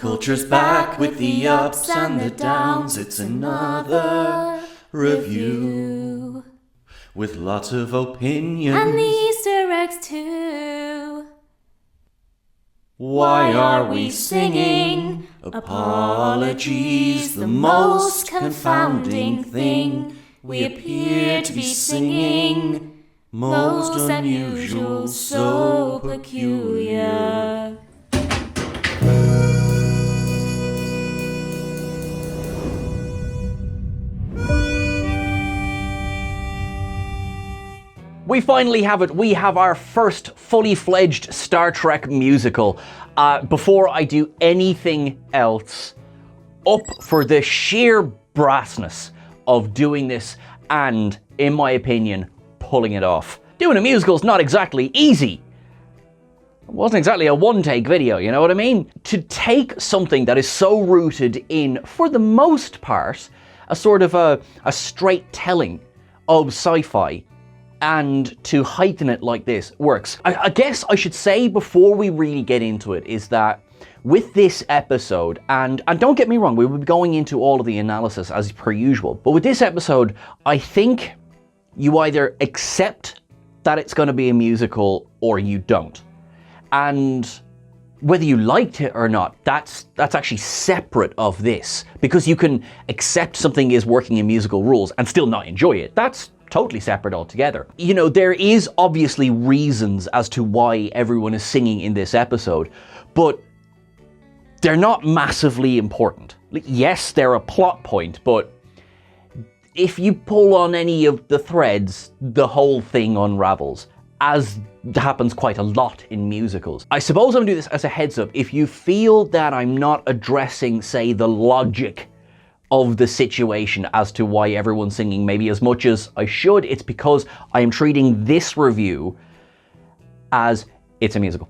TrekCulture's back with the ups and the downs. It's another review with lots of opinions and the Easter eggs too. Why are we singing? Apologies, the most confounding thing. We appear to be singing, most unusual, so peculiar. We finally have it. We have our first fully fledged Star Trek musical. Before I do anything else, up for the sheer brassness of doing this and, in my opinion, pulling it off. Doing a musical is not exactly easy. It wasn't exactly a one-take video, you know what I mean? To take something that is so rooted in, for the most part, a sort of a straight telling of sci-fi, and to heighten it like this works. I guess I should say before we really get into it is that with this episode, and don't get me wrong, we will be going into all of the analysis as per usual, but with this episode, I think you either accept that it's going to be a musical or you don't. And whether you liked it or not, that's actually separate of this, because you can accept something is working in musical rules and still not enjoy it. That's totally separate altogether. You know, there is obviously reasons as to why everyone is singing in this episode, but they're not massively important. Yes, they're a plot point, but if you pull on any of the threads, the whole thing unravels, as happens quite a lot in musicals. I suppose I'm doing this as a heads up. If you feel that I'm not addressing, say, the logic of the situation as to why everyone's singing maybe as much as I should, it's because I am treating this review as it's a musical.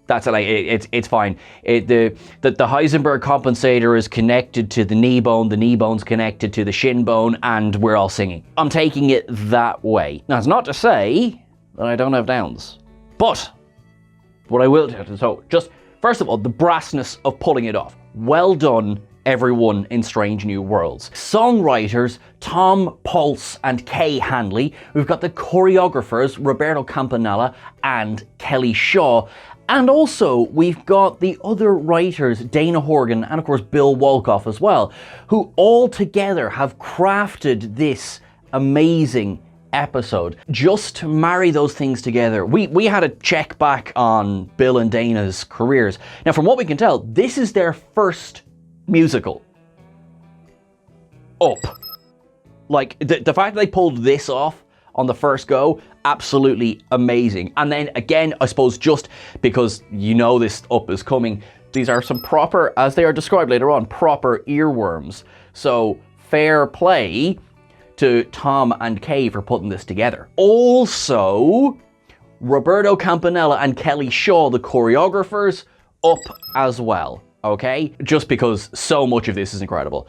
That's it. It's fine. The Heisenberg compensator is connected to the knee bone's connected to the shin bone, and we're all singing. I'm taking it that way. Now, it's not to say that I don't have downs, but what I will do, so just first of all, the brassness of pulling it off. Well done, everyone in Strange New Worlds. Songwriters Tom Pulse and Kay Hanley. We've got the choreographers Roberto Campanella and Kelly Shaw. And also we've got the other writers, Dana Horgan and of course Bill Wolkoff as well, who all together have crafted this amazing episode. Just to marry those things together, we had a check back on Bill and Dana's careers. Now, from what we can tell, this is their first musical. Up. Like, the fact that they pulled this off on the first go, absolutely amazing. And then again, I suppose just because you know this Up is coming, these are some proper, as they are described later on, proper earworms. So fair play to Tom and Kay for putting this together. Also, Roberto Campanella and Kelly Shaw, the choreographers, up as well. Okay? Just because so much of this is incredible.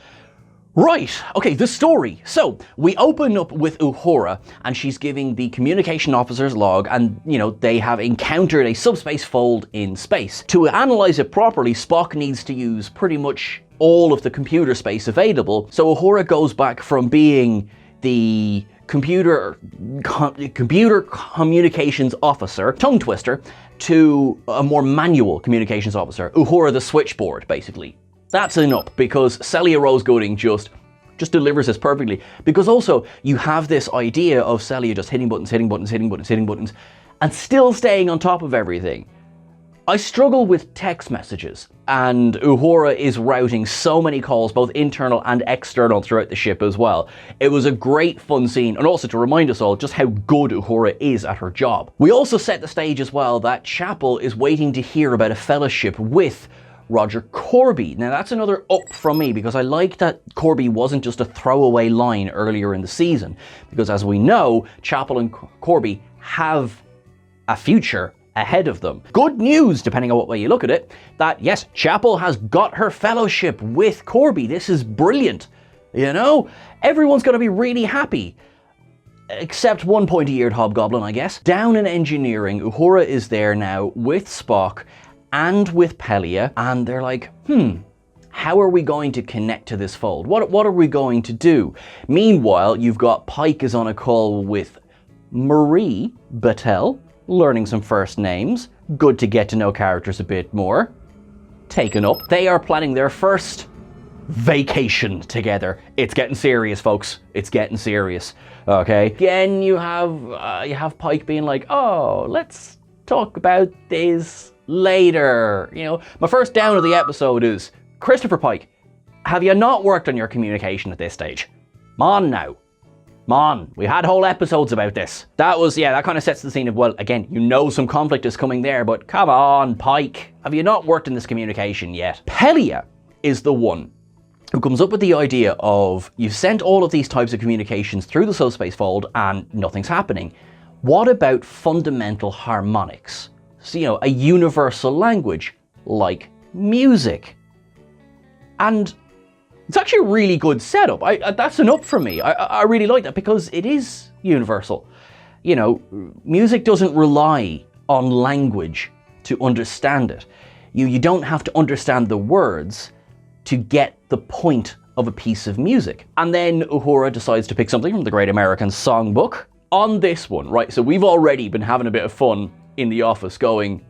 Right, okay, the story. So, we open up with Uhura, and she's giving the communication officer's log, and, you know, they have encountered a subspace fold in space. To analyze it properly, Spock needs to use pretty much all of the computer space available, so Uhura goes back from being the computer communications officer, tongue twister, to a more manual communications officer, Uhura the switchboard, basically. That's an up, because Celia Rose Gooding just delivers this perfectly. Because also, you have this idea of Celia just hitting buttons, and still staying on top of everything. I struggle with text messages, and Uhura is routing so many calls, both internal and external, throughout the ship as well. It was a great fun scene, and also to remind us all just how good Uhura is at her job. We also set the stage as well that Chapel is waiting to hear about a fellowship with Roger Corby. Now that's another up from me, because I like that Corby wasn't just a throwaway line earlier in the season, because as we know, Chapel and Corby have a future ahead of them. Good news, depending on what way you look at it, that yes, Chapel has got her fellowship with Corby. This is brilliant. You know, everyone's going to be really happy. Except one pointy-eared hobgoblin, I guess. Down in engineering, Uhura is there now with Spock, and with Pelia, and they're like, how are we going to connect to this fold? What are we going to do? Meanwhile, you've got Pike is on a call with Marie Battelle, learning some first names. Good to get to know characters a bit more. Taken up. They are planning their first vacation together. It's getting serious, folks. It's getting serious. Okay. Again, you have Pike being like, oh, let's talk about this later. You know, my first down of the episode is, Christopher Pike, have you not worked on your communication at this stage? Come on now. Come on. We had whole episodes about this. That kind of sets the scene of, well, again, you know some conflict is coming there, but come on, Pike. Have you not worked in this communication yet? Pelia is the one who comes up with the idea of, you've sent all of these types of communications through the Subspace fold and nothing's happening. What about fundamental harmonics? So, you know, a universal language like music. And it's actually a really good setup. That's an up for me. I really like that because it is universal. You know, music doesn't rely on language to understand it. You don't have to understand the words to get the point of a piece of music. And then Uhura decides to pick something from the Great American Songbook. On this one, right, so we've already been having a bit of fun in the office going,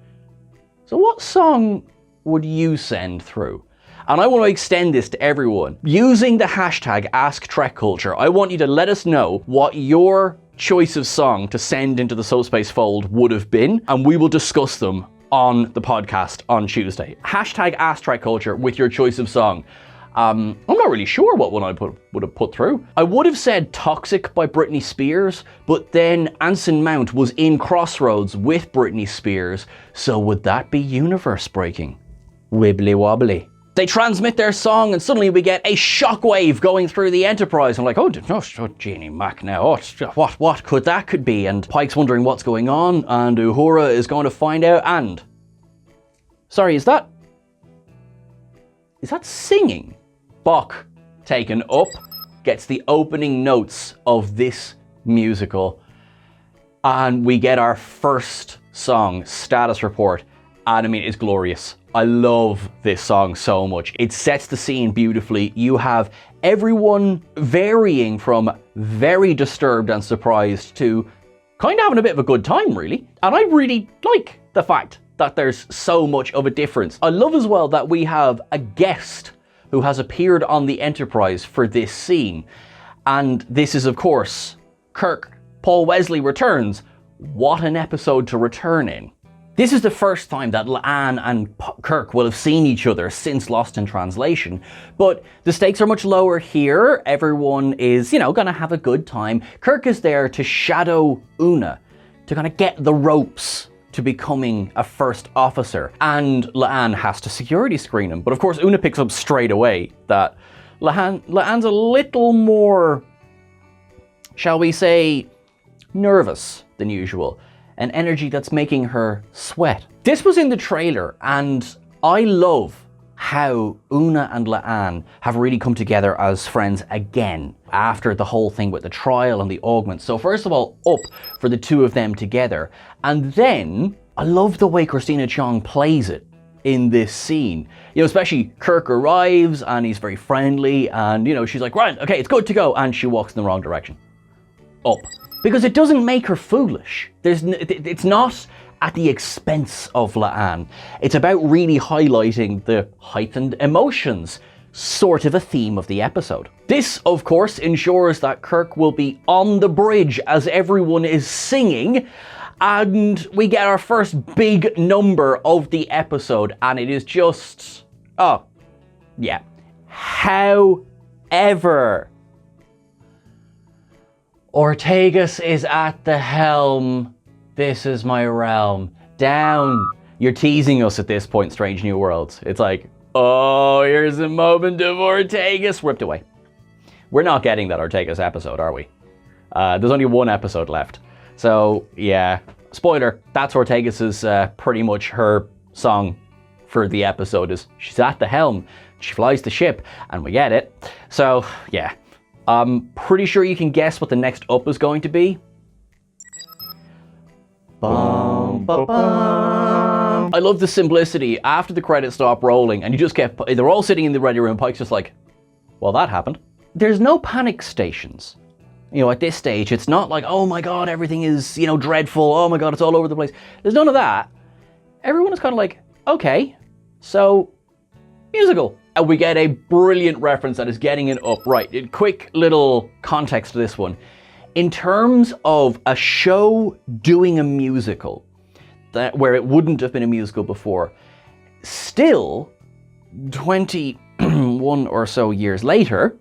so what song would you send through? And I want to extend this to everyone. Using the hashtag #AskTrekCulture, I want you to let us know what your choice of song to send into the Subspace fold would have been, and we will discuss them on the podcast on Tuesday. Hashtag #AskTrekCulture with your choice of song. I'm not really sure what one I would have put through. I would have said Toxic by Britney Spears, but then Anson Mount was in Crossroads with Britney Spears, so would that be universe breaking? Wibbly wobbly. They transmit their song and suddenly we get a shockwave going through the Enterprise. I'm like, oh, Jeannie Mac now. Oh, what could be? And Pike's wondering what's going on, and Uhura is going to find out. And sorry, is that singing? Bok, taken up, gets the opening notes of this musical, and we get our first song, Status Report, and I mean, it's glorious. I love this song so much. It sets the scene beautifully. You have everyone varying from very disturbed and surprised to kind of having a bit of a good time, really. And I really like the fact that there's so much of a difference. I love as well that we have a guest who has appeared on the Enterprise for this scene. And this is, of course, Kirk. Paul Wesley returns. What an episode to return in. This is the first time that La'an and Kirk will have seen each other since Lost in Translation, but the stakes are much lower here. Everyone is, gonna have a good time. Kirk is there to shadow Una, to kind of get the ropes to becoming a first officer, and La'an has to security screen him. But of course, Una picks up straight away that La'an's a little more, shall we say, nervous than usual. An energy that's making her sweat. This was in the trailer, and I love how Una and La'an have really come together as friends again after the whole thing with the trial and the augment. So first of all, up for the two of them together. And then, I love the way Christina Chong plays it in this scene. Especially Kirk arrives, and he's very friendly, and she's like, right, okay, it's good to go, and she walks in the wrong direction. Up. Because it doesn't make her foolish. It's not at the expense of La'an. It's about really highlighting the heightened emotions, sort of a theme of the episode. This, of course, ensures that Kirk will be on the bridge as everyone is singing, and we get our first big number of the episode, and it is just, oh, yeah. However, Ortegas is at the helm. This is my realm. Down. You're teasing us at this point, Strange New Worlds. It's like, oh, here's a moment of Ortegas. Ripped away. We're not getting that Ortegas episode, are we? There's only one episode left. So, yeah. Spoiler, that's Ortegas's pretty much her song for the episode is she's at the helm. She flies the ship, and we get it. So, yeah. I'm pretty sure you can guess what the next up is going to be. Bum, ba, bum. I love the simplicity. After the credits stop rolling and you just get, they're all sitting in the ready room, Pike's just like, well, that happened. There's no panic stations. At this stage, it's not like, oh my God, everything is, dreadful. Oh my God, it's all over the place. There's none of that. Everyone is kind of like, okay, so musical. And we get a brilliant reference that is getting it up. Right, quick little context to this one. In terms of a show doing a musical, where it wouldn't have been a musical before, still, 21 or so years later,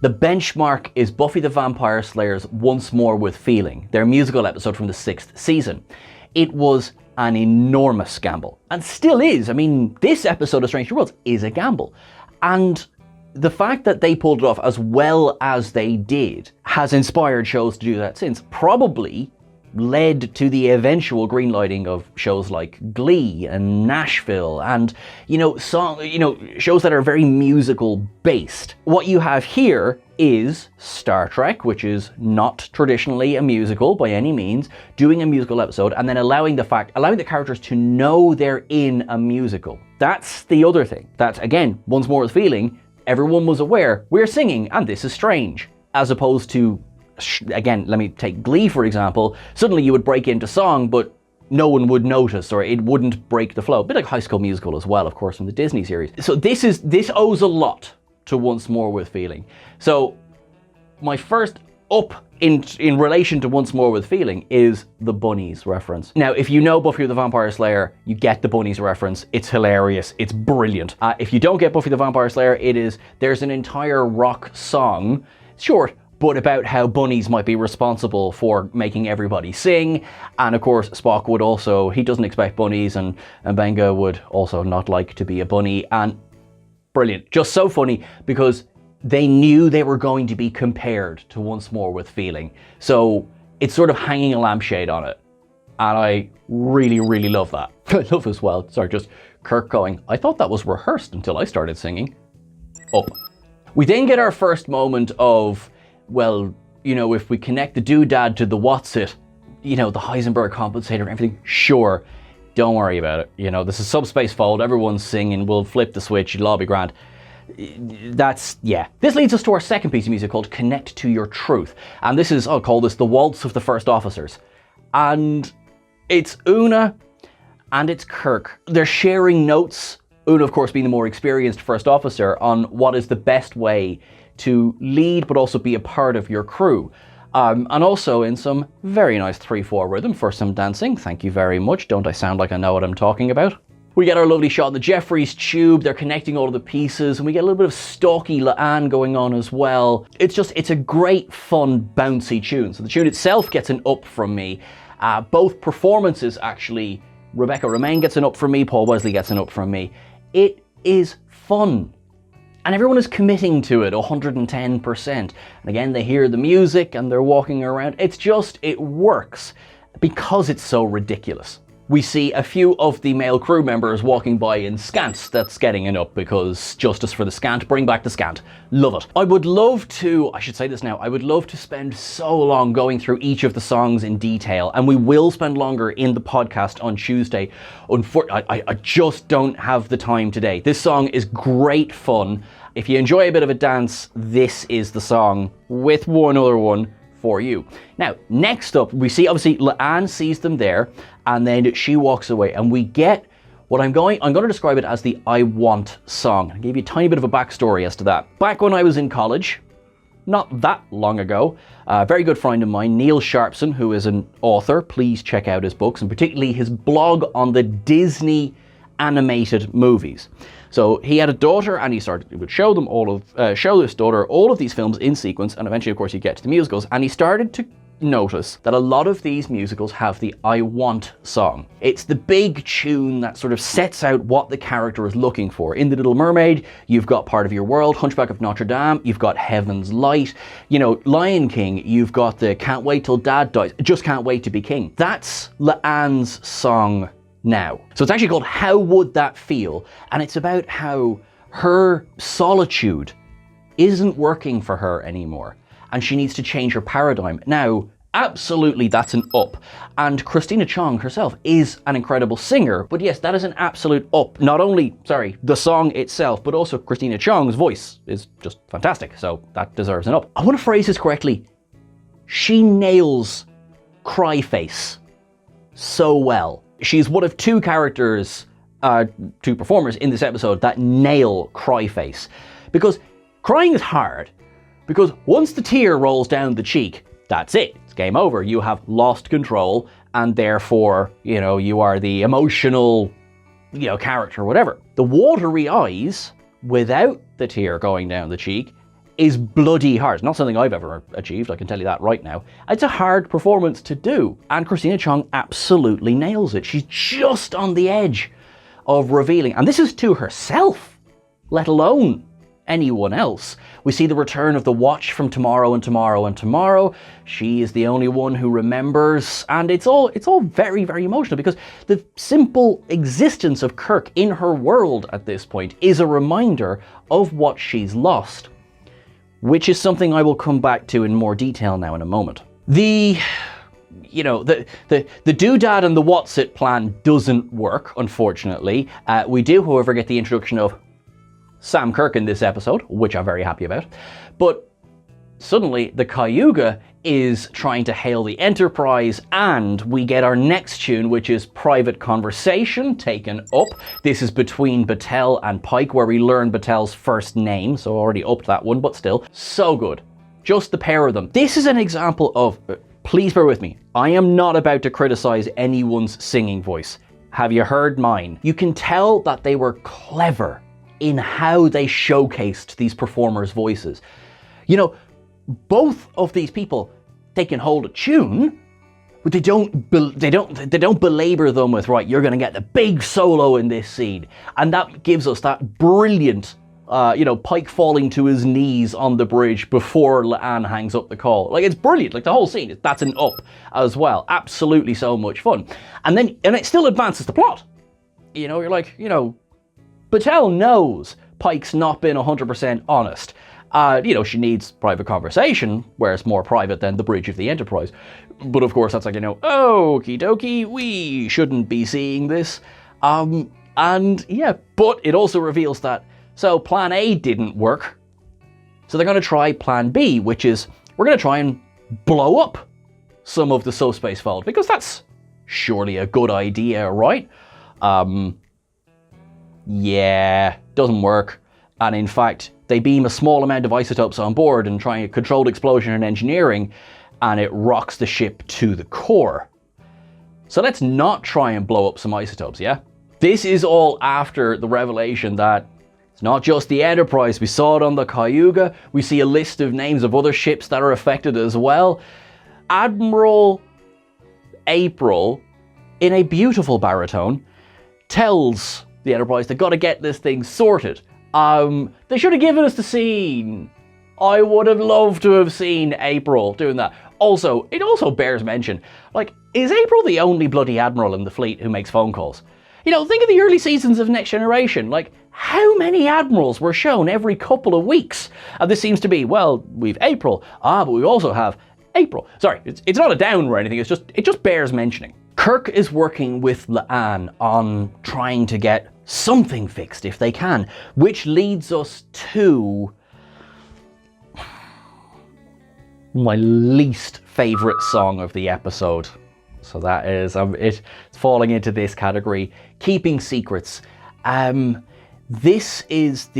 the benchmark is Buffy the Vampire Slayer's Once More with Feeling, their musical episode from the 6th season. It was an enormous gamble, and still is. I mean, this episode of Strange New Worlds is a gamble. And the fact that they pulled it off as well as they did has inspired shows to do that since. Probably led to the eventual greenlighting of shows like Glee and Nashville and, shows that are very musical based. What you have here is Star Trek, which is not traditionally a musical by any means, doing a musical episode and then allowing the characters to know they're in a musical. That's the other thing. That's, again, Once More with Feeling, everyone was aware, we're singing and this is strange. As opposed to, again, let me take Glee for example, suddenly you would break into song, but no one would notice, or it wouldn't break the flow. A bit like High School Musical as well, of course, from the Disney series. So this owes a lot to Once More with Feeling. So my first up in relation to Once More with Feeling is the bunnies reference. Now, if you know Buffy the Vampire Slayer, you get the bunnies reference. It's hilarious. It's brilliant. If you don't get Buffy the Vampire Slayer, there's an entire rock song, short, but about how bunnies might be responsible for making everybody sing. And of course, Spock would also, he doesn't expect bunnies, and Benga would also not like to be a bunny. And brilliant. Just so funny because they knew they were going to be compared to Once More with Feeling. So it's sort of hanging a lampshade on it. And I really, really love that. I love as well, sorry, just Kirk going, I thought that was rehearsed until I started singing. Up. We then get our first moment of, well, if we connect the doodad to the what's it, the Heisenberg compensator and everything, sure, don't worry about it. This is Subspace Fold, everyone's singing, we'll flip the switch, it'll all be grand. This leads us to our second piece of music called Connect to Your Truth. And this is, I'll call this the Waltz of the First Officers. And it's Una and it's Kirk. They're sharing notes, Una of course being the more experienced first officer, on what is the best way to lead but also be a part of your crew. And also in some very nice 3/4 rhythm for some dancing. Thank you very much. Don't I sound like I know what I'm talking about? We get our lovely shot in the Jeffries tube. They're connecting all of the pieces, and we get a little bit of stalky Leanne going on as well. It's a great, fun, bouncy tune. So the tune itself gets an up from me. Both performances, actually, Rebecca Romaine gets an up from me, Paul Wesley gets an up from me. It is fun. And everyone is committing to it 110%. And again, they hear the music and they're walking around. It works because it's so ridiculous. We see a few of the male crew members walking by in scants. That's getting an up because justice for the scant, bring back the scant. Love it. I would love to spend so long going through each of the songs in detail, and we will spend longer in the podcast on Tuesday. I just don't have the time today. This song is great fun. If you enjoy a bit of a dance, this is the song, with one other one for you. Now, next up, we see obviously Leanne sees them there, and then she walks away, and we get what I'm going to describe it as the I Want song. I'll give you a tiny bit of a backstory as to that. Back when I was in college, not that long ago, a very good friend of mine, Neil Sharpson, who is an author, please check out his books, and particularly his blog on the Disney animated movies. So he had a daughter, and he would show this daughter all of these films in sequence, and eventually, of course, you get to the musicals, and he started to notice that a lot of these musicals have the I Want song. It's the big tune that sort of sets out what the character is looking for. In The Little Mermaid, you've got Part of Your World, Hunchback of Notre Dame, you've got Heaven's Light, Lion King, you've got the Can't Wait Till Dad Dies, Just Can't Wait to Be King. That's Leanne's song now. So it's actually called How Would That Feel? And it's about how her solitude isn't working for her anymore, and she needs to change her paradigm. Now, absolutely that's an up. And Christina Chong herself is an incredible singer, but yes, that is an absolute up. Not only, the song itself, but also Christina Chong's voice is just fantastic, so that deserves an up. I want to phrase this correctly. She nails Cryface so well. She's one of two characters, two performers in this episode that nail Cryface. Because crying is hard, because once the tear rolls down the cheek, that's it. It's game over. You have lost control, and therefore, you are the emotional, character, whatever. The watery eyes, without the tear going down the cheek, is bloody hard. It's not something I've ever achieved, I can tell you that right now. It's a hard performance to do, and Christina Chong absolutely nails it. She's just on the edge of revealing, and this is to herself, let alone anyone else. We see the return of the watch from tomorrow and tomorrow and tomorrow. She is the only one who remembers, and it's all very, very emotional, because the simple existence of Kirk in her world at this point is a reminder of what she's lost, which is something I will come back to in more detail now in a moment. The doodad and the what's it plan doesn't work, unfortunately. We do, however, get the introduction of Sam Kirk in this episode, which I'm very happy about. But suddenly the Cayuga is trying to hail the Enterprise, and we get our next tune, which is Private Conversation, taken up. This is between Batel and Pike, where we learn Batel's first name, so already upped that one, but still, so good. Just the pair of them. This is an example of, please bear with me, I am not about to criticize anyone's singing voice. Have you heard mine? You can tell that they were clever in how they showcased these performers' voices. Both of these people, they can hold a tune, but they don't belabor them with, right, you're going to get the big solo in this scene, and that gives us that brilliant, Pike falling to his knees on the bridge before Leanne hangs up the call. Like, it's brilliant. Like, the whole scene, that's an up as well. Absolutely so much fun, and it still advances the plot. You're like, Batel knows Pike's not been 100% honest. She needs private conversation, where it's more private than the bridge of the Enterprise. But of course, that's like, okie dokie, we shouldn't be seeing this. But it also reveals that, so plan A didn't work. So they're going to try plan B, which is, we're going to try and blow up some of the Subspace fold, because that's surely a good idea, right? Doesn't work. And in fact, they beam a small amount of isotopes on board and try a controlled explosion in engineering, and it rocks the ship to the core. So let's not try and blow up some isotopes, yeah? This is all after the revelation that it's not just the Enterprise. We saw it on the Cayuga. We see a list of names of other ships that are affected as well. Admiral April, in a beautiful baritone, tells the Enterprise they've got to get this thing sorted. They should have given us the scene. I would have loved to have seen April doing that. Also, it also bears mention, like, is April the only bloody admiral in the fleet who makes phone calls? Think of the early seasons of Next Generation. Like, how many admirals were shown every couple of weeks? And this seems to be, well, we've April. But we also have April. Sorry, it's not a down or anything. It just bears mentioning. Kirk is working with Leanne on trying to get something fixed if they can, which leads us to my least favorite song of the episode. So that is, it's falling into this category, Keeping Secrets. This is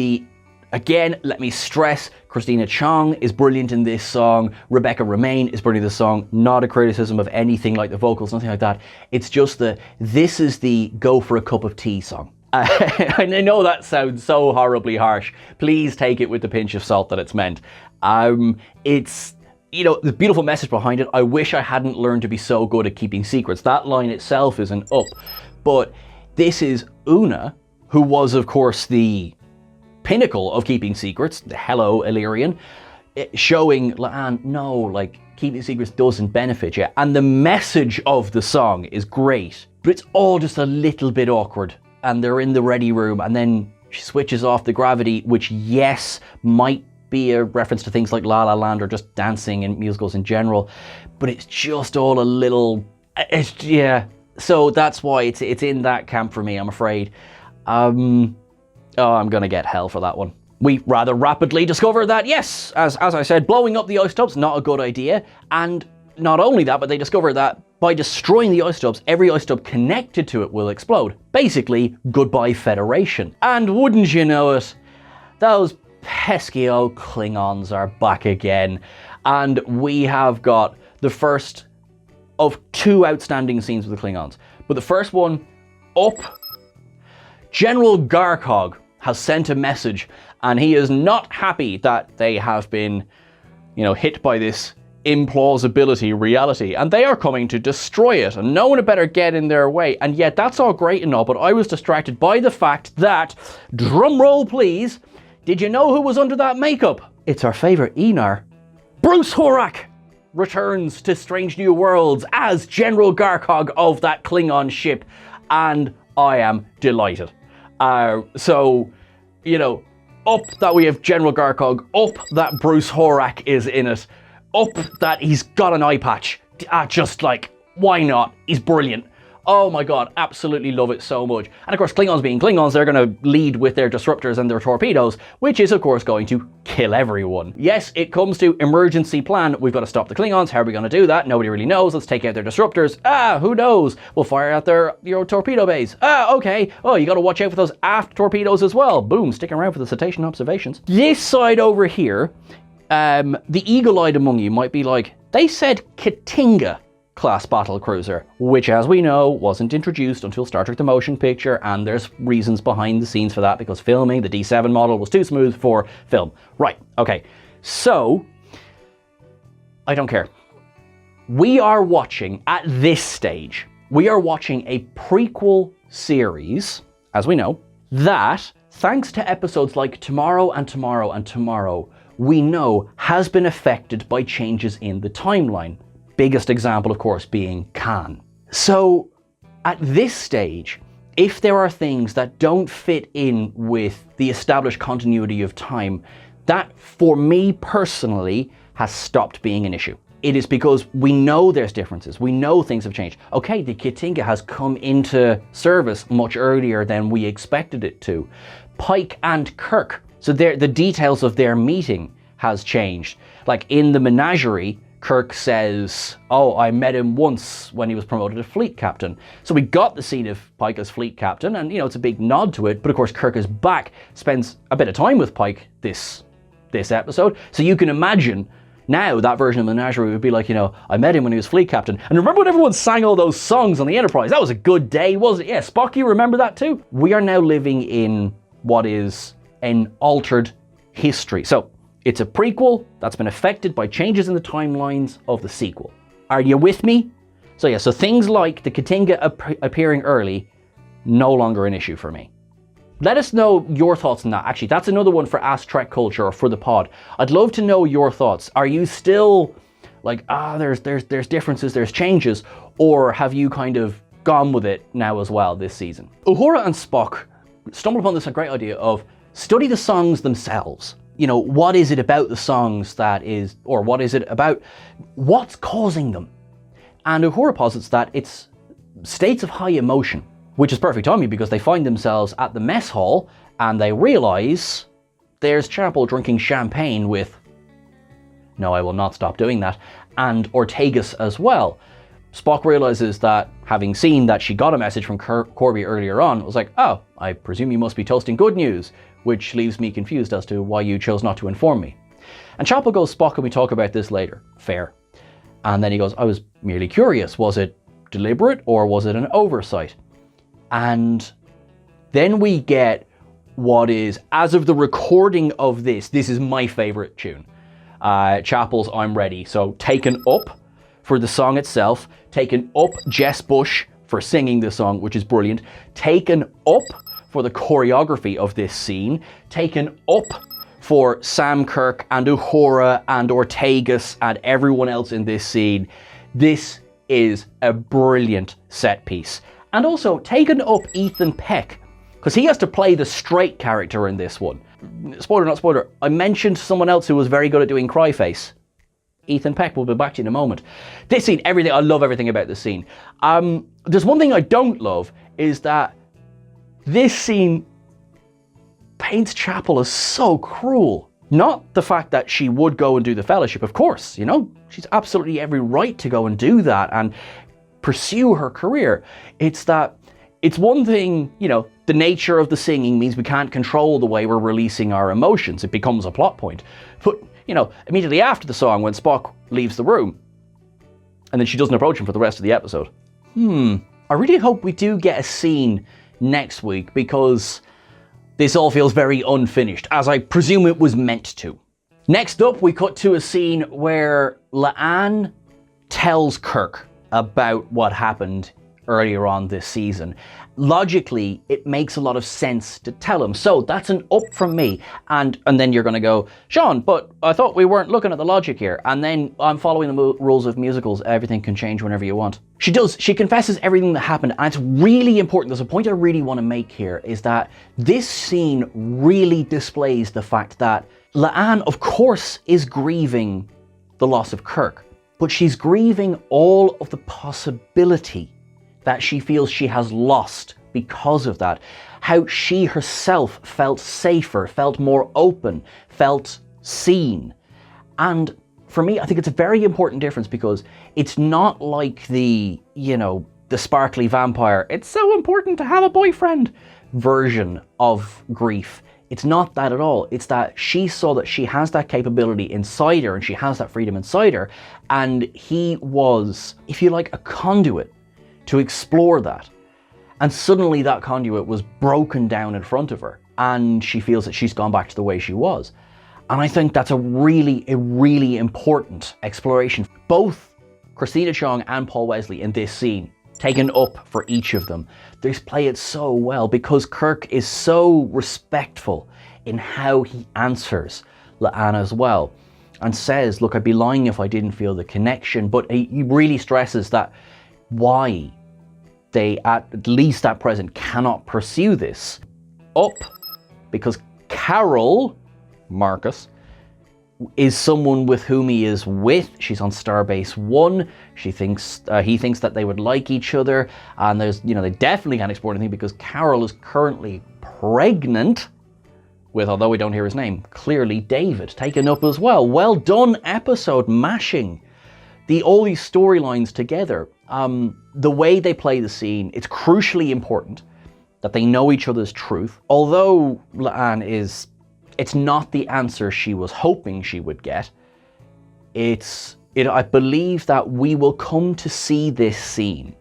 again, let me stress, Christina Chong is brilliant in this song. Rebecca Romaine is brilliant in this song. Not a criticism of anything like the vocals, nothing like that. It's just this is the go for a cup of tea song. I know that sounds so horribly harsh. Please take it with the pinch of salt that it's meant. It's, the beautiful message behind it. I wish I hadn't learned to be so good at keeping secrets. That line itself is an up. But this is Una, who was, of course, the pinnacle of keeping secrets. Hello, Illyrian. Showing Leanne, no, like, keeping secrets doesn't benefit you. And the message of the song is great, but it's all just a little bit awkward. And they're in the ready room, and then she switches off the gravity, which, yes, might be a reference to things like La La Land or just dancing in musicals in general, but it's just all a little, yeah. So that's why it's in that camp for me, I'm afraid. I'm gonna get hell for that one. We rather rapidly discover that, yes, as I said, blowing up the isotopes, not a good idea. And not only that, but they discover that by destroying the isotopes, every isotope connected to it will explode. Basically, goodbye Federation. And wouldn't you know it, those pesky old Klingons are back again. And we have got the first of two outstanding scenes with the Klingons. But the first one, up, General Garkog has sent a message, and he is not happy that they have been, hit by this implausibility reality, and they are coming to destroy it, and no one had better get in their way. And yet that's all great and all, but I was distracted by the fact that, drum roll please, did you know who was under that makeup? It's our favourite Enar. Bruce Horak returns to Strange New Worlds as General Garkog of that Klingon ship, and I am delighted. Up that we have General Garkog, up that Bruce Horak is in it, up that he's got an eye patch. Just like, why not? He's brilliant. Oh my god, absolutely love it so much. And of course, Klingons being Klingons, they're going to lead with their disruptors and their torpedoes, which is of course going to kill everyone. Yes, it comes to emergency plan. We've got to stop the Klingons. How are we going to do that? Nobody really knows. Let's take out their disruptors. Who knows? We'll fire out your torpedo bays. Okay. Oh, you got to watch out for those aft torpedoes as well. Boom, stick around for the cetacean observations. This side over here, the eagle-eyed among you might be like, they said Katinga class battle cruiser, which as we know wasn't introduced until Star Trek the Motion Picture, and there's reasons behind the scenes for that because filming the D7 model was too smooth for film. Right, okay, so I don't care. We are watching, at this stage, we are watching a prequel series, as we know, that, thanks to episodes like Tomorrow and Tomorrow and Tomorrow, we know has been affected by changes in the timeline. Biggest example, of course, being Khan. So, at this stage, if there are things that don't fit in with the established continuity of time, that, for me personally, has stopped being an issue. It is because we know there's differences. We know things have changed. Okay, the Katinga has come into service much earlier than we expected it to. Pike and Kirk, so the details of their meeting has changed. Like in the menagerie, Kirk says, oh, I met him once when he was promoted to fleet captain. So we got the scene of Pike as fleet captain, and it's a big nod to it, but of course Kirk is back, spends a bit of time with Pike this episode. So you can imagine now that version of the menagerie would be like, I met him when he was fleet captain. And remember when everyone sang all those songs on the Enterprise? That was a good day, wasn't it? Yeah, Spock, you remember that too? We are now living in what is an altered history. So it's a prequel that's been affected by changes in the timelines of the sequel. Are you with me? So yeah, so things like the Katinga appearing early, no longer an issue for me. Let us know your thoughts on that. Actually, that's another one for Ask TrekCulture or for the pod. I'd love to know your thoughts. Are you still like, there's differences, there's changes, or have you kind of gone with it now as well this season? Uhura and Spock stumbled upon this great idea of study the songs themselves. What is it about the songs that is, or what is it about, what's causing them? And Uhura posits that it's states of high emotion, which is perfect timing because they find themselves at the mess hall and they realize there's Chapel drinking champagne with, no, I will not stop doing that, and Ortegas as well. Spock realizes that, having seen that she got a message from Corby earlier on, was like, oh, I presume you must be toasting good news, which leaves me confused as to why you chose not to inform me. And Chapel goes, Spock, can we talk about this later? Fair. And then he goes, I was merely curious. Was it deliberate or was it an oversight? And then we get what is, as of the recording of this is my favorite tune. Chapel's I'm Ready. So taken up for the song itself, taken up Jess Bush for singing the song, which is brilliant, taken up for the choreography of this scene, taken up for Sam Kirk and Uhura and Ortegas and everyone else in this scene. This is a brilliant set piece. And also taken up Ethan Peck, because he has to play the straight character in this one. spoiler, not spoiler, I mentioned someone else who was very good at doing cry face. Ethan Peck, will be back to you in a moment. This scene, everything, I love everything about this scene. There's one thing I don't love, is that this scene paints Chapel as so cruel. Not the fact that she would go and do the fellowship, of course, you know, she's absolutely every right to go and do that and pursue her career. It's that, it's one thing, you know, the nature of the singing means we can't control the way we're releasing our emotions. It becomes a plot point. But, you know, immediately after the song, when Spock leaves the room, and then she doesn't approach him for the rest of the episode. I really hope we do get a scene next week, because this all feels very unfinished, as I presume it was meant to. Next up, we cut to a scene where La'an tells Kirk about what happened earlier on this season. Logically, it makes a lot of sense to tell him. So that's an up from me. And then you're going to go, Seán, but I thought we weren't looking at the logic here. And then I'm following the rules of musicals. Everything can change whenever you want. She does. She confesses everything that happened. And it's really important. There's a point I really want to make here, is that this scene really displays the fact that La'an, of course, is grieving the loss of Kirk, but she's grieving all of the possibility that she feels she has lost because of that. How she herself felt safer, felt more open, felt seen. And for me, I think it's a very important difference, because it's not like the, you know, the sparkly vampire, it's so important to have a boyfriend version of grief. It's not that at all. It's that she saw that she has that capability inside her, and she has that freedom inside her, and he was, if you like, a conduit to explore that. And suddenly that conduit was broken down in front of her, and she feels that she's gone back to the way she was. And I think that's a really important exploration. Both Christina Chong and Paul Wesley in this scene, taken up for each of them. They play it so well, because Kirk is so respectful in how he answers La'an as well, and says, look, I'd be lying if I didn't feel the connection. But he really stresses that why they, at least at present, cannot pursue this. Up, because Carol, Marcus, is someone with whom he is with. She's on Starbase 1. He thinks that they would like each other, and there's, you know, they definitely can't explore anything, because Carol is currently pregnant with, although we don't hear his name, clearly David, taken up as well. Well done episode, mashing all these storylines together. The way they play the scene, it's crucially important that they know each other's truth. Although La'an it's not the answer she was hoping she would get. I believe that we will come to see this scene,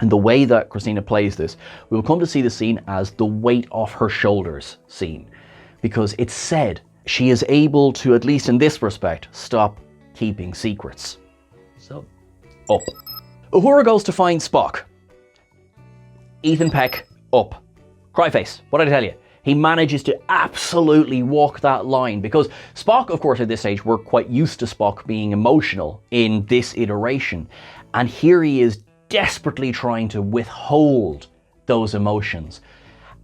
and the way that Christina plays this, we will come to see the scene as the weight off her shoulders scene, because it's said she is able to, at least in this respect, stop keeping secrets. So, up. Uhura goes to find Spock. Ethan Peck, up. Cryface, what did I tell you? He manages to absolutely walk that line, because Spock, of course, at this stage, we're quite used to Spock being emotional in this iteration. And here he is desperately trying to withhold those emotions.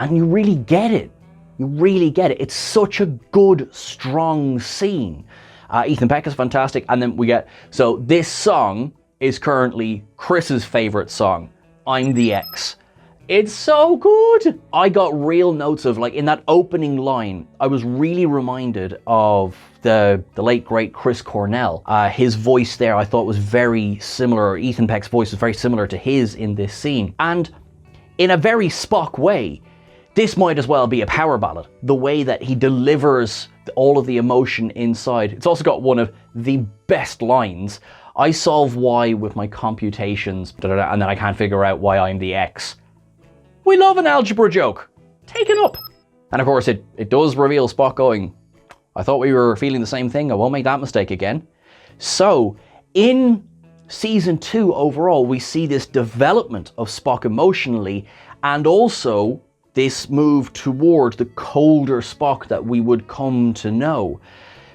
And you really get it. You really get it. It's such a good, strong scene. Ethan Peck is fantastic. And then we get, so this song is currently Chris's favorite song, I'm the X. It's so good. I got real notes of, like, in that opening line, I was really reminded of the late great Chris Cornell. His voice there I thought was very similar. Ethan Peck's voice was very similar to his in this scene. And in a very Spock way, this might as well be a power ballad. The way that he delivers all of the emotion inside. It's also got one of the best lines. I solve Y with my computations, and then I can't figure out why I'm the X. We love an algebra joke. Taken up. And of course it does reveal Spock going, I thought we were feeling the same thing. I won't make that mistake again. So in season 2 overall, we see this development of Spock emotionally, and also this move toward the colder Spock that we would come to know,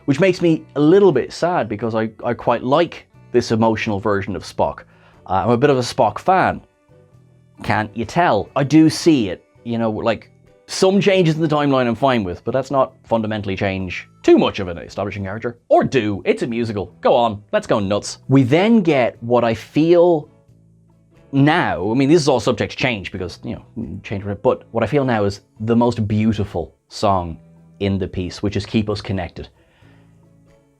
which makes me a little bit sad, because I quite like this emotional version of Spock. I'm a bit of a Spock fan. Can't you tell? I do see it, you know, like Some changes in the timeline I'm fine with, but let's not fundamentally change too much of an establishing character. Or do. It's a musical. Go on. Let's go nuts. We then get what I feel now, I mean, this is all subject to change because, change it, but what I feel now is the most beautiful song in the piece, which is Keep Us Connected.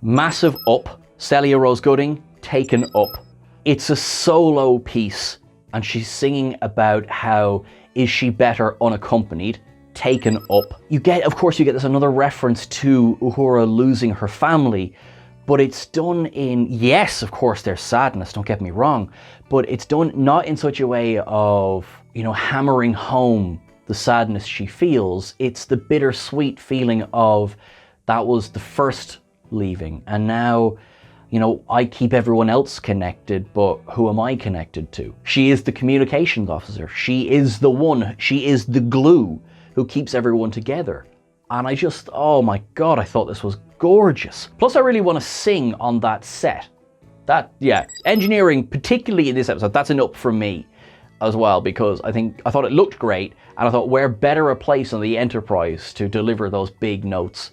Massive up, Celia Rose Gooding, taken up. It's a solo piece, and she's singing about how is she better unaccompanied, taken up. Of course, you get this another reference to Uhura losing her family, but it's done in, yes, of course, there's sadness, don't get me wrong, but it's done not in such a way of, hammering home the sadness she feels. It's the bittersweet feeling of that was the first leaving, and now, I keep everyone else connected, but who am I connected to? She is the communications officer. She is the one, she is the glue who keeps everyone together. And I just, oh my God, I thought this was gorgeous. Plus, I really want to sing on that set. Engineering, particularly in this episode, that's an up from me as well, because I thought it looked great, and I thought where better a place on the Enterprise to deliver those big notes.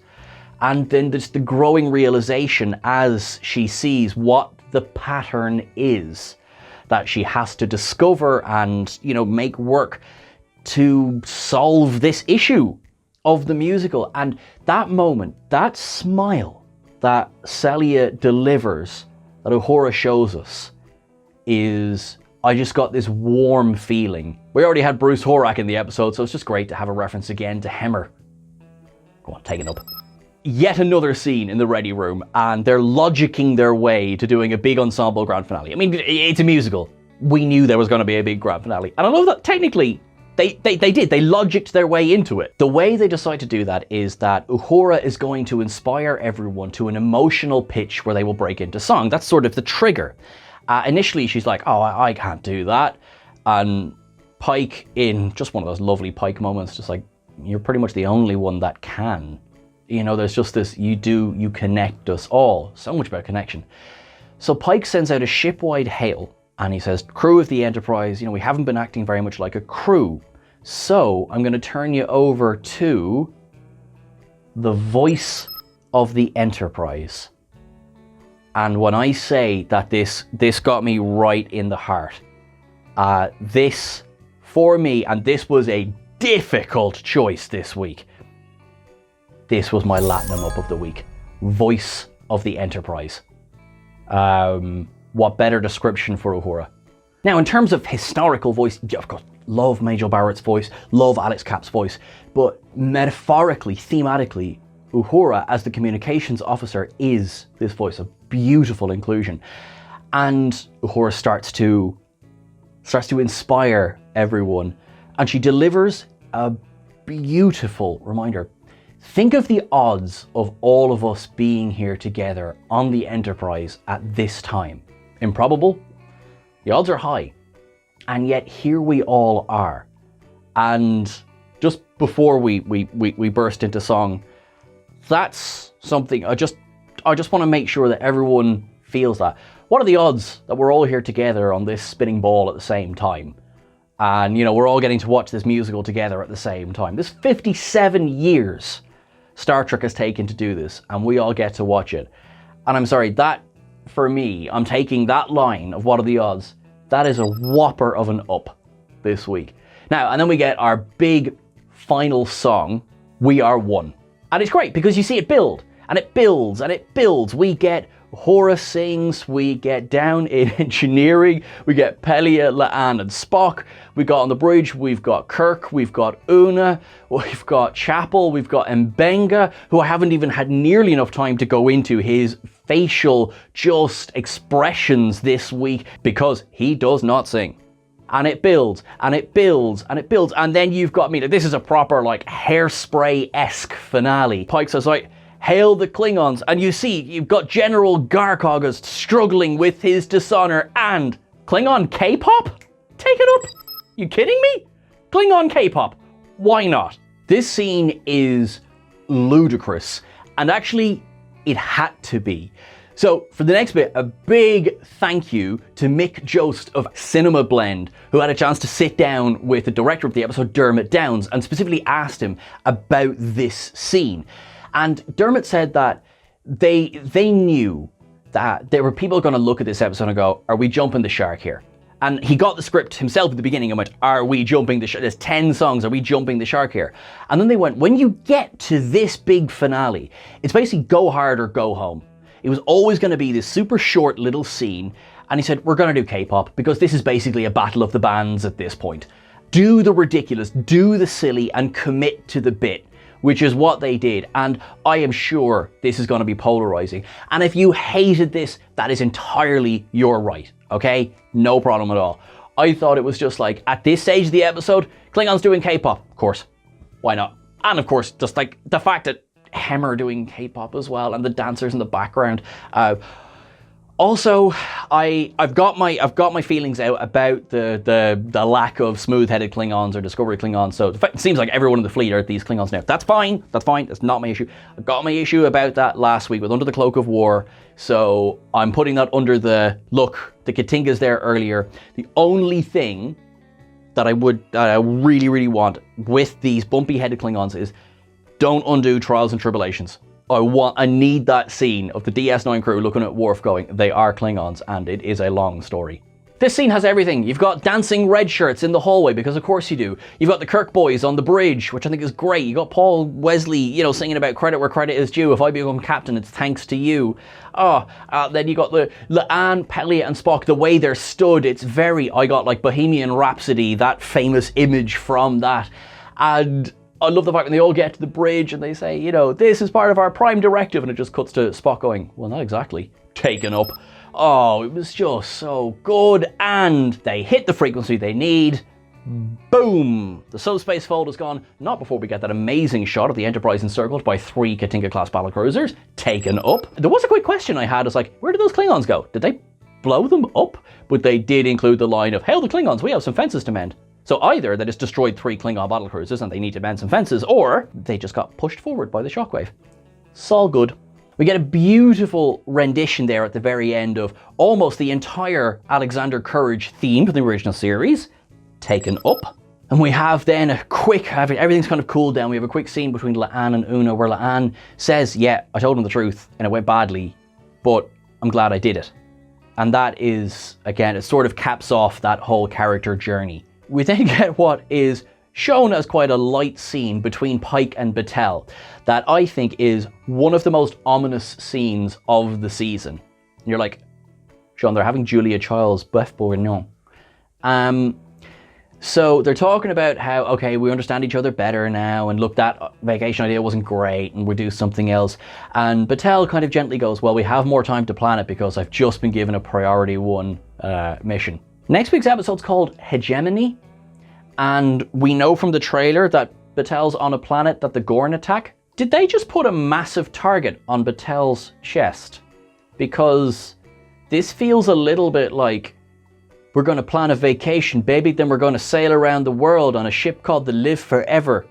And then there's the growing realization as she sees what the pattern is that she has to discover and, make work to solve this issue of the musical. And that moment, that smile that Celia delivers, that Uhura shows us, is, I just got this warm feeling. We already had Bruce Horak in the episode, so it's just great to have a reference again to Hemmer. Go on, take it up. Yet another scene in the Ready Room, and they're logicking their way to doing a big ensemble grand finale. I mean, it's a musical. We knew there was going to be a big grand finale. And I love that technically they did. They logicked their way into it. The way they decide to do that is that Uhura is going to inspire everyone to an emotional pitch where they will break into song. That's sort of the trigger. Initially, she's like, oh, I can't do that. And Pike, in just one of those lovely Pike moments, just like, you're pretty much the only one that can. There's just this, you connect us all. So much about connection. So Pike sends out a shipwide hail, and he says, crew of the Enterprise, we haven't been acting very much like a crew. So I'm going to turn you over to the voice of the Enterprise. And when I say that this got me right in the heart, this, for me, and this was a difficult choice this week, this was my Latinum up of the week. Voice of the Enterprise. What better description for Uhura? Now, in terms of historical voice, of course, love Majel Barrett's voice, love Alex Kapp's voice, but metaphorically, thematically, Uhura as the communications officer is this voice, a beautiful inclusion. And Uhura starts to inspire everyone, and she delivers a beautiful reminder. Think of the odds of all of us being here together on the Enterprise at this time. Improbable? The odds are high. And yet here we all are. And just before we burst into song, that's something I just want to make sure that everyone feels that. What are the odds that we're all here together on this spinning ball at the same time? And, we're all getting to watch this musical together at the same time. This 57 years Star Trek has taken to do this, and we all get to watch it. And I'm sorry, that, for me, I'm taking that line of what are the odds, that is a whopper of an up this week. Now, and then we get our big final song, We Are One. And it's great because you see it build, and it builds, and it builds. We get Uhura sings, we get down in engineering, we get Pelia, La'an, and Spock. We got on the bridge, we've got Kirk, we've got Una, we've got Chapel, we've got Mbenga, who I haven't even had nearly enough time to go into his facial just expressions this week because he does not sing. And it builds, and it builds, and it builds, and then you've got me. This is a proper like hairspray-esque finale. Pike says, like, hail the Klingons, and you see you've got General Gark struggling with his dishonor, and Klingon K-pop? Take it up? You kidding me? Klingon K-pop. Why not? This scene is ludicrous, and actually it had to be. So for the next bit, a big thank you to Mick Jost of Cinema Blend, who had a chance to sit down with the director of the episode, Dermot Downs, and specifically asked him about this scene. And Dermot said that they knew that there were people going to look at this episode and go, are we jumping the shark here? And he got the script himself at the beginning and went, are we jumping the shark? There's 10 songs, are we jumping the shark here? And then they went, when you get to this big finale, it's basically go hard or go home. It was always going to be this super short little scene. And he said, we're going to do K-pop because this is basically a battle of the bands at this point. Do the ridiculous, do the silly, and commit to the bit, which is what they did. And I am sure this is going to be polarizing. And if you hated this, that is entirely your right, okay? No problem at all. I thought it was just like, at this stage of the episode, Klingons doing K-pop, of course. Why not? And of course, just like the fact that Hemmer doing K-pop as well, and the dancers in the background. Also, I've got my feelings out about the lack of smooth-headed Klingons or Discovery Klingons. So it seems like everyone in the fleet are these Klingons now. That's fine. That's not my issue. I got my issue about that last week with Under the Cloak of War. So I'm putting that under the look. The Katinga's there earlier. The only thing that I really, really want with these bumpy-headed Klingons is don't undo Trials and Tribulations. I need that scene of the DS9 crew looking at Worf going, they are Klingons, and it is a long story. This scene has everything. You've got dancing red shirts in the hallway, because of course you do. You've got the Kirk boys on the bridge, which I think is great. You got Paul Wesley, singing about credit where credit is due. If I become captain, it's thanks to you. Then you got the La'an, Pelia, and Spock, the way they're stood. It's I got like Bohemian Rhapsody, that famous image from that. And I love the fact when they all get to the bridge and they say, this is part of our prime directive, and it just cuts to Spock going, well, not exactly. Taken up. Oh, it was just so good. And they hit the frequency they need. Boom! The subspace fold is gone, not before we get that amazing shot of the Enterprise encircled by 3 Katinga-class battlecruisers. Taken up. There was a quick question I had, it's like, where did those Klingons go? Did they blow them up? But they did include the line of, hail the Klingons, we have some fences to mend. So either they just destroyed 3 Klingon battlecruisers and they need to mend some fences, or they just got pushed forward by the shockwave. It's all good. We get a beautiful rendition there at the very end of almost the entire Alexander Courage theme from the original series, taken up. And we have then a quick, everything's kind of cooled down, we have a quick scene between La'an and Una where La'an says, yeah, I told him the truth and it went badly, but I'm glad I did it. And that is, again, it sort of caps off that whole character journey. We then get what is shown as quite a light scene between Pike and Batel that I think is one of the most ominous scenes of the season. And you're like, Seán, they're having Julia Child's Beth Bourguignon. So they're talking about how, okay, we understand each other better now, and look, that vacation idea wasn't great, and we'll do something else. And Batel kind of gently goes, well, we have more time to plan it because I've just been given a priority 1 mission. Next week's episode's called Hegemony, and we know from the trailer that Batel's on a planet that the Gorn attack. Did they just put a massive target on Batel's chest? Because this feels a little bit like, we're going to plan a vacation, baby, then we're going to sail around the world on a ship called the Live Forever.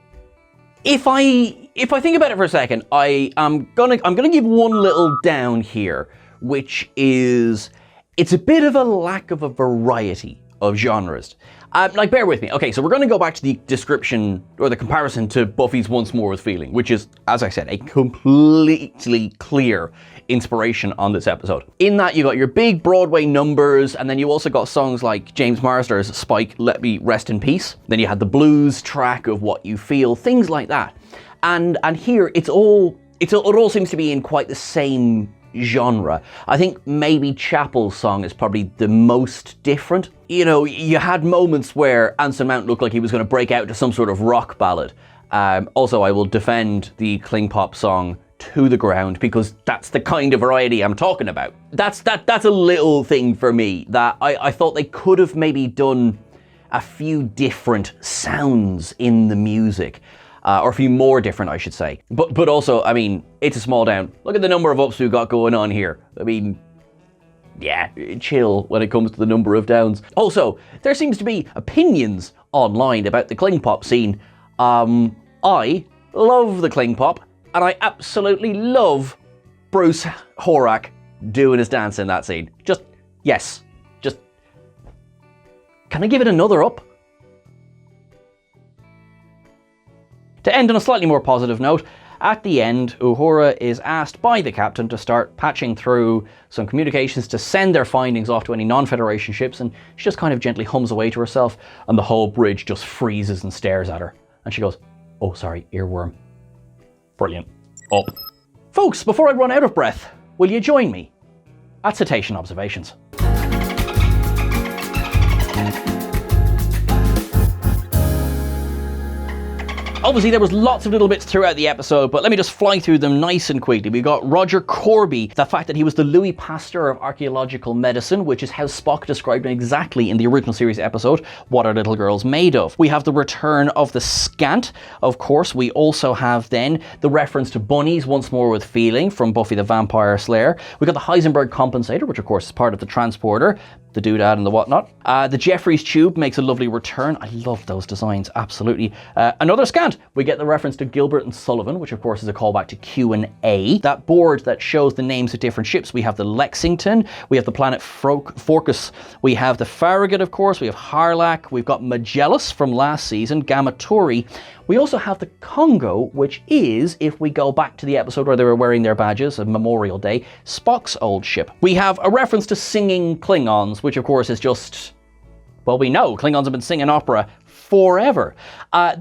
If I think about it for a second, I'm gonna give one little down here, which is, it's a bit of a lack of a variety of genres. Bear with me. Okay, so we're going to go back to the description or the comparison to Buffy's Once More with Feeling, which is, as I said, a completely clear inspiration on this episode. In that, you got your big Broadway numbers, and then you also got songs like James Marsters' Spike, Let Me Rest in Peace. Then you had the blues track of What You Feel, things like that. And here, it all seems to be in quite the same genre. I think maybe Chapel's song is probably the most different. You had moments where Anson Mount looked like he was going to break out to some sort of rock ballad. Also, I will defend the Kling Pop song to the ground because that's the kind of variety I'm talking about. That's a little thing for me that I thought they could have maybe done a few different sounds in the music. Or a few more different, I should say. But also, I mean, it's a small town. Look at the number of ups we've got going on here. I mean, yeah, chill when it comes to the number of downs. Also, there seems to be opinions online about the Kling Pop scene. I love the Kling Pop, and I absolutely love Bruce Horak doing his dance in that scene. Just, yes. Just, can I give it another up? To end on a slightly more positive note, at the end, Uhura is asked by the captain to start patching through some communications to send their findings off to any non-Federation ships, and she just kind of gently hums away to herself, and the whole bridge just freezes and stares at her. And she goes, oh, sorry, earworm. Brilliant. Up. Folks, before I run out of breath, will you join me at Cetacean Observations? Obviously, there was lots of little bits throughout the episode, but let me just fly through them nice and quickly. We got Roger Corby, the fact that he was the Louis Pasteur of archaeological medicine, which is how Spock described him exactly in the original series episode, What Are Little Girls Made Of? We have the return of the Scant, of course. We also have then the reference to bunnies once more with feeling from Buffy the Vampire Slayer. We got the Heisenberg compensator, which of course is part of the transporter, the doodad and the whatnot. The Jeffries tube makes a lovely return. I love those designs, absolutely. Another Scant. We get the reference to Gilbert and Sullivan, which of course is a callback to Q&A. That board that shows the names of different ships. We have the Lexington, we have the planet Forcus, we have the Farragut, of course, we have Harlach, we've got Magellan from last season, Gamatori. We also have the Congo, which is, if we go back to the episode where they were wearing their badges of Memorial Day, Spock's old ship. We have a reference to singing Klingons, which of course is just, well, we know Klingons have been singing opera forever.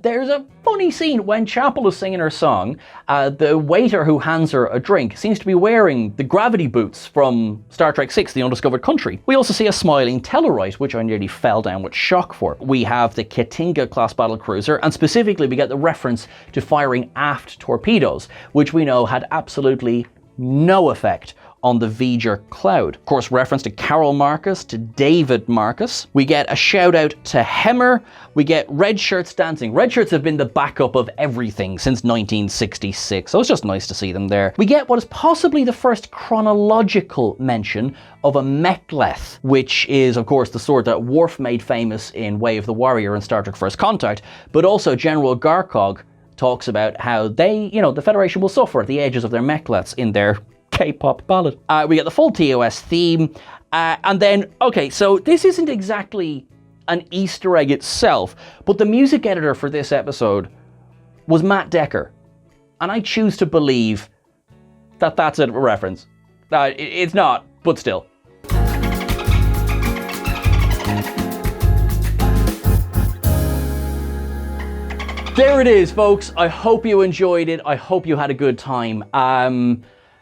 There's a funny scene when Chapel is singing her song. The waiter who hands her a drink seems to be wearing the gravity boots from Star Trek VI, The Undiscovered Country. We also see a smiling Tellarite, which I nearly fell down with shock for. We have the Katinga class battlecruiser, and specifically we get the reference to firing aft torpedoes, which we know had absolutely no effect on the V'ger cloud. Of course, reference to Carol Marcus, to David Marcus. We get a shout out to Hemmer. We get red shirts dancing. Red shirts have been the backup of everything since 1966, so it's just nice to see them there. We get what is possibly the first chronological mention of a mek'leth, which is, of course, the sword that Worf made famous in Way of the Warrior and Star Trek First Contact, but also General Garkog talks about how they, the Federation will suffer at the edges of their mek'leths in their K-pop ballad. We get the full TOS theme, and then, okay, so this isn't exactly an Easter egg itself, but the music editor for this episode was Matt Decker, and I choose to believe that that's a reference. It's not, but still. There it is, folks. I hope you enjoyed it. I hope you had a good time.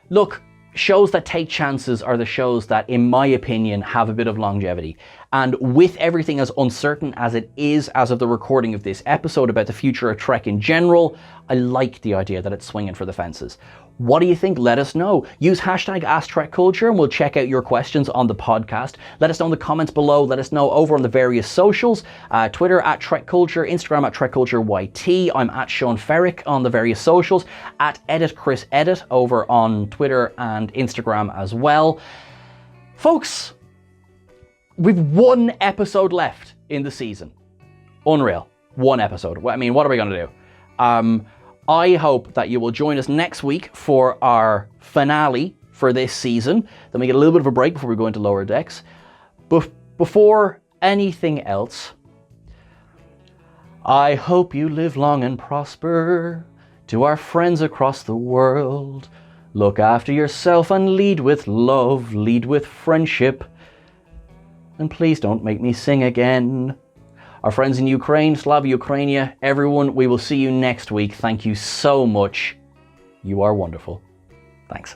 Look, shows that take chances are the shows that, in my opinion, have a bit of longevity. And with everything as uncertain as it is as of the recording of this episode about the future of Trek in general, I like the idea that it's swinging for the fences. What do you think? Let us know. Use hashtag #AskTrekCulture and we'll check out your questions on the podcast. Let us know in the comments below. Let us know over on the various socials. Twitter @TrekCulture, Instagram @TrekCultureYT. I'm @Seán Ferrick on the various socials. @EditChrisEdit over on Twitter and Instagram as well. Folks, we've one episode left in the season. Unreal. One episode. I mean, what are we going to do? I hope that you will join us next week for our finale for this season. Then we get a little bit of a break before we go into Lower Decks. But before anything else, I hope you live long and prosper. To our friends across the world, look after yourself and lead with love, lead with friendship. And please don't make me sing again. Our friends in Ukraine, Slava Ukrainia, everyone, we will see you next week. Thank you so much. You are wonderful. Thanks.